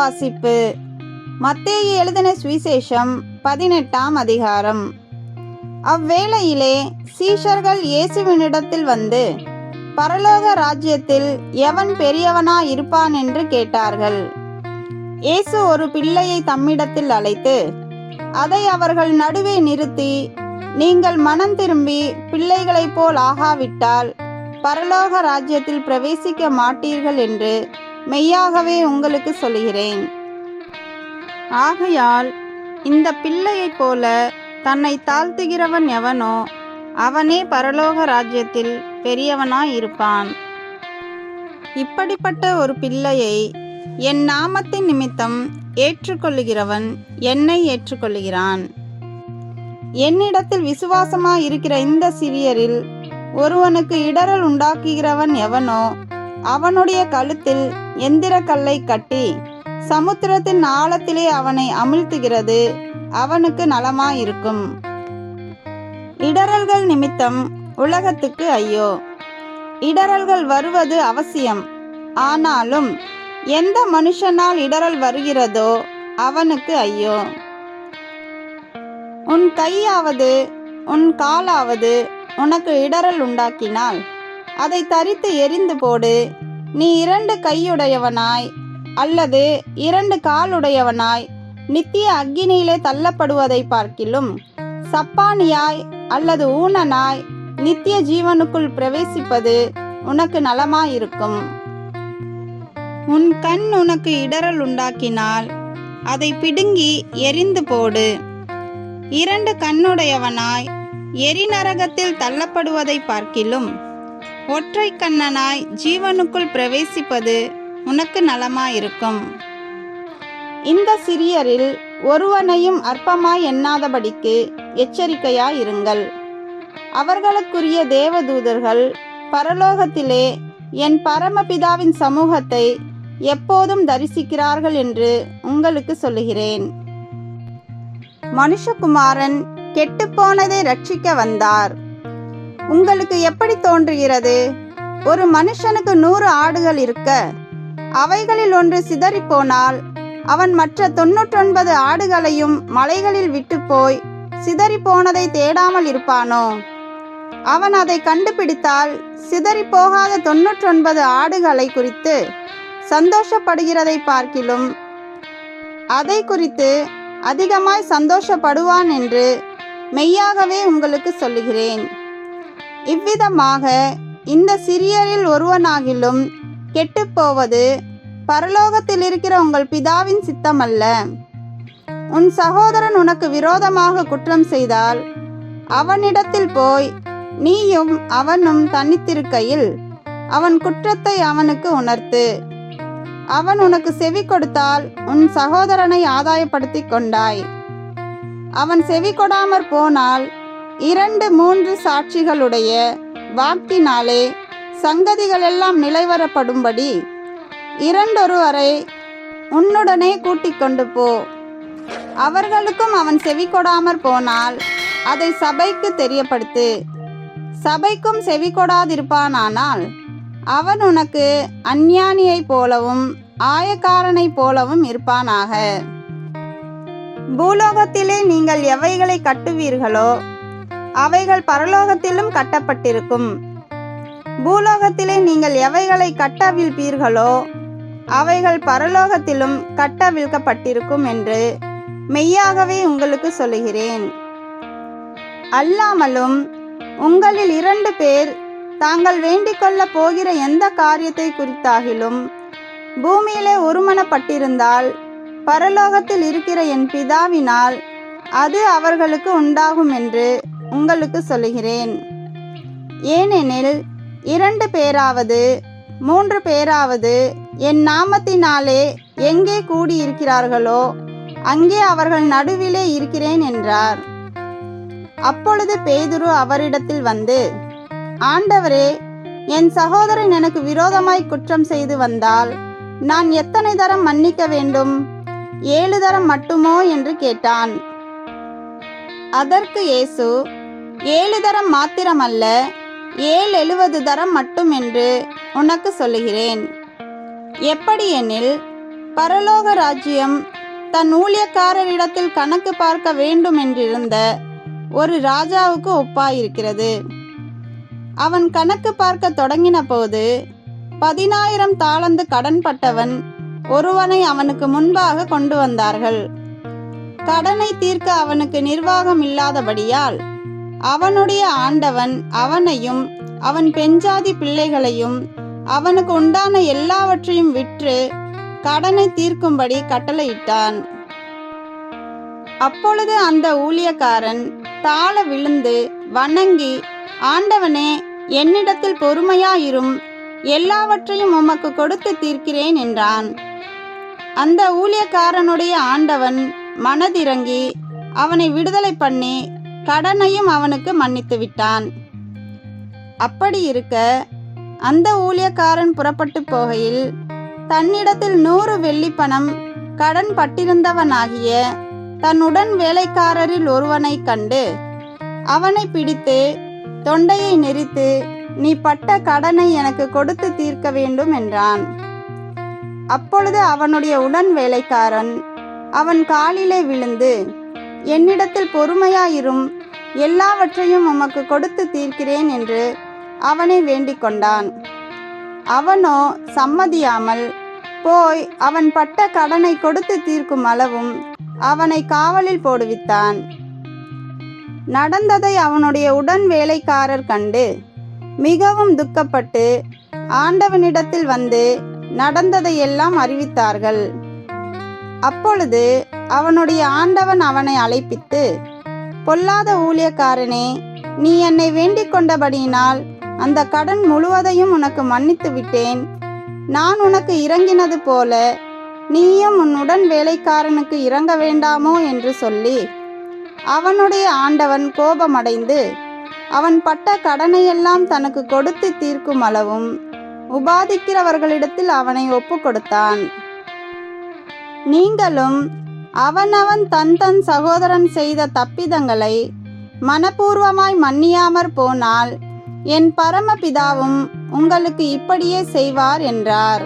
வாசிப்பு. மத்தேயு எழுதின சுவிசேஷம் 18ஆம் அதிகாரம். அவ்வேளையிலே சீஷர்கள் இயேசுவினிடத்தில் வந்து, பரலோக ராஜ்யத்தில் எவன் பெரியவனாய் இருப்பான் என்று கேட்டார்கள். இயேசு ஒரு பிள்ளையை தம்மிடத்தில் அழைத்து, அதை அவர்கள் நடுவே நிறுத்தி, நீங்கள் மனம் திரும்பி பிள்ளைகளைப் போல் ஆகாவிட்டால் பரலோக ராஜ்யத்தில் பிரவேசிக்க மாட்டீர்கள் என்று மெய்யாகவே உங்களுக்கு சொல்கிறேன். ஆகையால் இந்த பிள்ளையைப் போல தன்னை தாழ்த்துகிறவன் எவனோ அவனே பரலோக ராஜ்யத்தில் பெரியவனாய் இருப்பான். இப்படிப்பட்ட ஒரு பிள்ளையை என் நாமத்தின் நிமித்தம் ஏற்றுக்கொள்ளுகிறவன் என்னை ஏற்றுக்கொள்ளுகிறான். என்னிடத்தில் விசுவாசமாய் இருக்கிற இந்த சிறியரில் ஒருவனுக்கு இடறல் உண்டாக்குகிறவன் எவனோ அவனுடைய கழுத்தில் எந்திர கல்லை கட்டி சமுத்திரத்தின் ஆழத்திலே அவனை அமிழ்த்துகிறது அவனுக்கு நலமாயிருக்கும். இடறல்கள் நிமித்தம் உலகத்துக்கு ஐயோ! இடறல்கள் வருவது அவசியம். ஆனாலும் எந்த மனுஷனால் இடறல் வருகிறதோ அவனுக்கு ஐயோ! உன் கையாவது உன் காலாவது உனக்கு இடறல் உண்டாக்கினால் அதை தரித்து எறிந்து போடு. நீ 2 கையுடையவனாய் அல்லது 2 காலுடையவனாய் நித்திய அக்கினியிலே தள்ளப்படுவதை பார்க்கிலும் சப்பானியாய் அல்லது ஊனனாய் நித்திய ஜீவனுக்குள் பிரவேசிப்பது உனக்கு நலமாயிருக்கும். உன் கண் உனக்கு இடறல் உண்டாக்கினால் அதை பிடுங்கி எறிந்து போடு. 2 கண்ணுடையவனாய் எரிநரகத்தில் தள்ளப்படுவதை பார்க்கிலும் ஒற்றை கண்ணனாய் ஜீவனுக்குள் பிரவேசிப்பது உனக்கு நலமாயிருக்கும். இந்த சிறியரில் ஒருவனையும் அற்பமாய் எண்ணாதபடிக்கு எச்சரிக்கையாயிருங்கள். அவர்களுக்குரிய தேவதூதர்கள் பரலோகத்திலே என் பரமபிதாவின் சமூகத்தை எப்போதும் தரிசிக்கிறார்கள் என்று உங்களுக்கு சொல்லுகிறேன். மனுஷகுமாரன் கெட்டுப்போனதை ரட்சிக்க வந்தார். உங்களுக்கு எப்படி தோன்றுகிறது? ஒரு மனுஷனுக்கு 100 ஆடுகள் இருக்க அவைகளில் ஒன்று சிதறிப்போனால் அவன் மற்ற 99 ஆடுகளையும் மலைகளில் விட்டு போய் சிதறிப்போனதை தேடாமல் இருப்பானோ? அவன் அதை கண்டுபிடித்தால் சிதறிப்போகாத 99 ஆடுகளை குறித்து சந்தோஷப்படுகிறதை பார்க்கிலும் அதை குறித்து அதிகமாய் சந்தோஷப்படுவான் என்று மெய்யாகவே உங்களுக்கு சொல்லுகிறேன். இவ்விதமாக இந்த சிறியரில் ஒருவனாகிலும் கெட்டுப்போவது பரலோகத்தில் இருக்கிற உங்கள் பிதாவின் சித்தமல்ல. உன் சகோதரன் உனக்கு விரோதமாக குற்றம் செய்தால் அவனிடத்தில் போய் நீயும் அவனும் தனித்திருக்கையில் அவன் குற்றத்தை அவனுக்கு உணர்த்து. அவன் உனக்கு செவி கொடுத்தால் உன் சகோதரனை ஆதாயப்படுத்தி கொண்டாய். அவன் செவி கொடாமற் போனால் 2-3 சாட்சிகளுடைய வாக்கினாலே சங்கதிகளெல்லாம் நிலைவரப்படும்படி 2 உன்னுடனே கூட்டிக் கொண்டு போ. அவர்களுக்கும் அவன் செவி கொடாமற் போனால் அதை சபைக்கு தெரியப்படுத்து. சபைக்கும் செவி கொடாதிருப்பானானால் அவன் உனக்கு அஞ்ஞானியைப் போலவும் ஆயக்காரனைப் போலவும் இருப்பானாக. பூலோகத்திலே நீங்கள் எவைகளை கட்டுவீர்களோ அவைகள் பரலோகத்திலும் கட்டப்பட்டிருக்கும். பூலோகத்திலே நீங்கள் எவைகளை கட்டவிழ்ப்பீர்களோ அவைகள் பரலோகத்திலும் கட்டவிழ்க்கப்பட்டிருக்கும் என்று மெய்யாகவே உங்களுக்கு சொல்லுகிறேன். அல்லாமலும் உங்களில் 2 பேர் தாங்கள் வேண்டிக் கொள்ள போகிற எந்த காரியத்தை குறித்தாகிலும் பூமியிலே ஒருமனப்பட்டிருந்தால் பரலோகத்தில் இருக்கிற என் பிதாவினால் அது அவர்களுக்கு உண்டாகும் என்று உங்களுக்கு சொல்லுகிறேன். ஏனெனில் 2 பேராவது 3 பேராவது என் நாமத்தினாலே எங்கே கூடியிருக்கிறார்களோ அங்கே அவர்கள் நடுவிலே இருக்கிறேன் என்றார். அப்பொழுது பேதுரு அவரிடத்தில் வந்து, ஆண்டவரே, என் சகோதரன் எனக்கு விரோதமாய் குற்றம் செய்து வந்தால் நான் எத்தனை தரம் மன்னிக்க வேண்டும்? 7 தரம் மட்டுமோ என்று கேட்டான். அதற்கு இயேசு, 7 தரம் மாத்திரமல்ல, 770 தரம் மட்டும் என்று உனக்கு சொல்லுகிறேன். எப்படி எனில் பரலோக ராஜ்யம் தன் ஊழியக்காரரிடத்தில் கணக்கு பார்க்க வேண்டும் என்றிருந்த ஒரு ராஜாவுக்கு ஒப்பாயிருக்கிறது. அவன் கணக்கு பார்க்க தொடங்கின போது 10,000 தாலந்து கடன்பட்டவன் ஒருவனை அவனுக்கு முன்பாக கொண்டு வந்தார்கள். கடனை தீர்க்க அவனுக்கு நிர்வாகம் இல்லாதபடியால் அவனுடைய ஆண்டவன் அவனையும் அவன் பெண்ஜாதி பிள்ளைகளையும் அவனுக்கு உண்டான எல்லாவற்றையும் விற்று கடனை தீர்க்கும்படி கட்டளையிட்டான். அப்பொழுது அந்த ஊழியக்காரன் தாழ விழுந்து வணங்கி, ஆண்டவனே, என்னிடத்தில் பொறுமையாயிரும், எல்லாவற்றையும் உமக்கு கொடுத்து தீர்க்கிறேன் என்றான். அந்த ஊழியக்காரனுடைய ஆண்டவன் மனதிறங்கி அவனை விடுதலை பண்ணி கடனையும் அவனுக்கு மன்னித்து விட்டான். அப்படி இருக்க அந்த ஊழியக்காரன் புறப்பட்டு போகையில் தன்னிடத்தில் 100 வெள்ளிப்பணம் கடன் பட்டிருந்தவனாகிய தன்னுடன் வேலைக்காரரில் ஒருவனை கண்டு அவனை பிடித்து தொண்டையை நெரித்து, நீ பட்ட கடனை எனக்கு கொடுத்து தீர்க்க வேண்டும் என்றான். அப்பொழுது அவனுடைய உடன் வேலைக்காரன் அவன் காலிலே விழுந்து, என்னிடத்தில் பொறுமையாயிரும், எல்லாவற்றையும் உமக்கு கொடுத்து தீர்க்கிறேன் என்று அவனை வேண்டிக் கொண்டான். அவனோ சம்மதியாமல் போய் அவன் பட்ட கடனை கொடுத்து தீர்க்கும் அளவும் அவனை காவலில் போடுவித்தான். நடந்ததை அவனுடைய உடன் வேலைக்காரர் கண்டு மிகவும் துக்கப்பட்டு ஆண்டவனிடத்தில் வந்து நடந்ததையெல்லாம் அறிவித்தார்கள். அப்பொழுது அவனுடைய ஆண்டவன் அவனை அழைப்பித்து, பொல்லாத ஊழியக்காரனே, நீ என்னை வேண்டிக் கொண்டபடியினால் அந்த கடன் முழுவதையும் உனக்கு மன்னித்து விட்டேன். நான் உனக்கு இறங்கினது போல நீயும் உன் உடன் வேலைக்காரனுக்கு இறங்க வேண்டாமோ என்று சொல்லி அவனுடைய ஆண்டவன் கோபமடைந்து அவன் பட்ட கடனையெல்லாம் தனக்கு கொடுத்து தீர்க்கும் அளவும் உபாதிக்கிறவர்களிடத்தில் அவனை ஒப்பு கொடுத்தான். நீங்களும் அவனவன் தன் தன் சகோதரன் செய்த தப்பிதங்களை மனப்பூர்வமாய் மன்னியாமற் போனால் என் பரமபிதாவும் உங்களுக்கு இப்படியே செய்வார் என்றார்.